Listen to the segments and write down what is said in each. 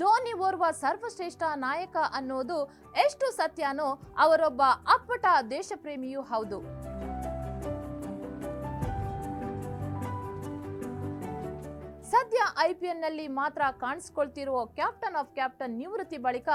ಧೋನಿ ಓರ್ವ ಸರ್ವಶ್ರೇಷ್ಠ ನಾಯಕ ಅನ್ನೋದು ಎಷ್ಟು ಸತ್ಯನೋ ಅವರೊಬ್ಬ ಅಪ್ಪಟ ದೇಶಪ್ರೇಮಿಯೂ ಹೌದು. ಸದ್ಯ ಐಪಿಎಲ್ ನಲ್ಲಿ ಮಾತ್ರ ಕಾಣಿಸಿಕೊಳ್ತಿರುವ ಕ್ಯಾಪ್ಟನ್ ಆಫ್ ಕ್ಯಾಪ್ಟನ್ ನಿವೃತ್ತಿ ಬಳಿಕ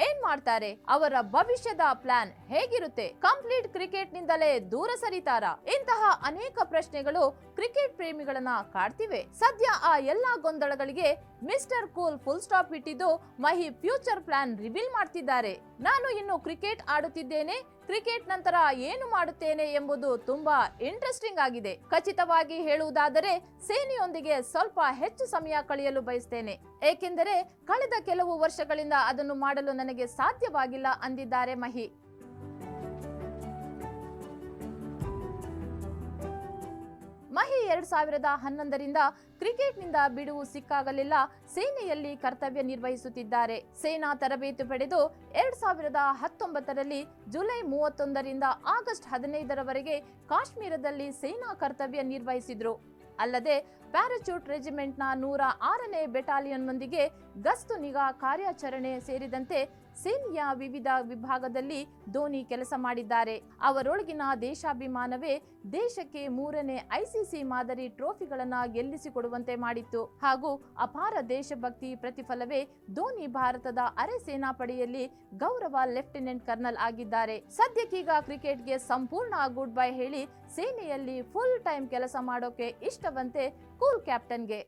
ಏನ್ ಮಾಡ್ತಾರೆ? ಅವರ ಭವಿಷ್ಯದ ಪ್ಲಾನ್ ಹೇಗಿರುತ್ತೆ? ಕಂಪ್ಲೀಟ್ ಕ್ರಿಕೆಟ್ ನಿಂದಲೇ ದೂರ ಸರಿತಾರಾ? ಇಂತಹ ಅನೇಕ ಪ್ರಶ್ನೆಗಳು ಕ್ರಿಕೆಟ್ ಪ್ರೇಮಿಗಳನ್ನ ಕಾಡ್ತಿವೆ. ಸದ್ಯ ಆ ಎಲ್ಲಾ ಗೊಂದಲಗಳಿಗೆ ಮಿಸ್ಟರ್ ಕೂಲ್ ಫುಲ್ ಸ್ಟಾಪ್ ಇಟ್ಟಿದ್ದು ಮಹಿ ಫ್ಯೂಚರ್ ಪ್ಲಾನ್ ರಿವೀಲ್ ಮಾಡ್ತಿದ್ದಾರೆ. ನಾನು ಇನ್ನು ಕ್ರಿಕೆಟ್ ಆಡುತ್ತಿದ್ದೇನೆ, ಕ್ರಿಕೆಟ್ ನಂತರ ಏನು ಮಾಡುತ್ತೇನೆ ಎಂಬುದು ತುಂಬಾ ಇಂಟ್ರೆಸ್ಟಿಂಗ್ ಆಗಿದೆ. ಖಚಿತವಾಗಿ ಹೇಳುವುದಾದರೆ ಸೇನೆಯೊಂದಿಗೆ ಸ್ವಲ್ಪ ಹೆಚ್ಚು ಸಮಯ ಕಳೆಯಲು ಬಯಸ್ತೇನೆ, ಏಕೆಂದರೆ ಕಳೆದ ಕೆಲವು ವರ್ಷಗಳಿಂದ ಅದನ್ನು ಮಾಡಲು ನನಗೆ ಸಾಧ್ಯವಾಗಿಲ್ಲ ಅಂದಿದ್ದಾರೆ ಮಹಿ. ಮಹಿ 2011ರಿಂದ ಕ್ರಿಕೆಟ್ನಿಂದ ಬಿಡುವು ಸಿಕ್ಕಾಗಲೆಲ್ಲ ಸೇನೆಯಲ್ಲಿ ಕರ್ತವ್ಯ ನಿರ್ವಹಿಸುತ್ತಿದ್ದಾರೆ. ಸೇನಾ ತರಬೇತಿ ಪಡೆದು 2019ರಲ್ಲಿ ಜುಲೈ 31ರಿಂದ ಆಗಸ್ಟ್ 15ರವರೆಗೆ ಕಾಶ್ಮೀರದಲ್ಲಿ ಸೇನಾ ಕರ್ತವ್ಯ ನಿರ್ವಹಿಸಿದ್ರು. ಅಲ್ಲದೆ ಪ್ಯಾರಾಚೂಟ್ ರೆಜಿಮೆಂಟ್ನ 106ನೇ ಬೆಟಾಲಿಯನ್ನೊಂದಿಗೆ ಗಸ್ತು ನಿಗಾ ಕಾರ್ಯಾಚರಣೆ ಸೇರಿದಂತೆ ಸೇನೆಯ ವಿವಿಧ ವಿಭಾಗದಲ್ಲಿ ಧೋನಿ ಕೆಲಸ ಮಾಡಿದ್ದಾರೆ. ಅವರೊಳಗಿನ ದೇಶಾಭಿಮಾನವೇ ದೇಶಕ್ಕೆ 3ನೇ ಐಸಿಸಿ ಮಾದರಿ ಟ್ರೋಫಿಗಳನ್ನ ಗೆಲ್ಲಿಸಿಕೊಡುವಂತೆ ಮಾಡಿತ್ತು. ಹಾಗೂ ಅಪಾರ ದೇಶಭಕ್ತಿ ಪ್ರತಿಫಲವೇ ಧೋನಿ ಭಾರತದ ಅರೆ ಸೇನಾಪಡೆಯಲ್ಲಿ ಗೌರವ ಲೆಫ್ಟಿನೆಂಟ್ ಕರ್ನಲ್ ಆಗಿದ್ದಾರೆ. ಸದ್ಯಕ್ಕೀಗ ಕ್ರಿಕೆಟ್ಗೆ ಸಂಪೂರ್ಣ ಗುಡ್ ಬೈ ಹೇಳಿ ಸೇನೆಯಲ್ಲಿ ಫುಲ್ ಟೈಮ್ ಕೆಲಸ ಮಾಡೋಕೆ ಇಷ್ಟವಂತೆ ಕೂಲ್ ಕ್ಯಾಪ್ಟನ್ಗೆ.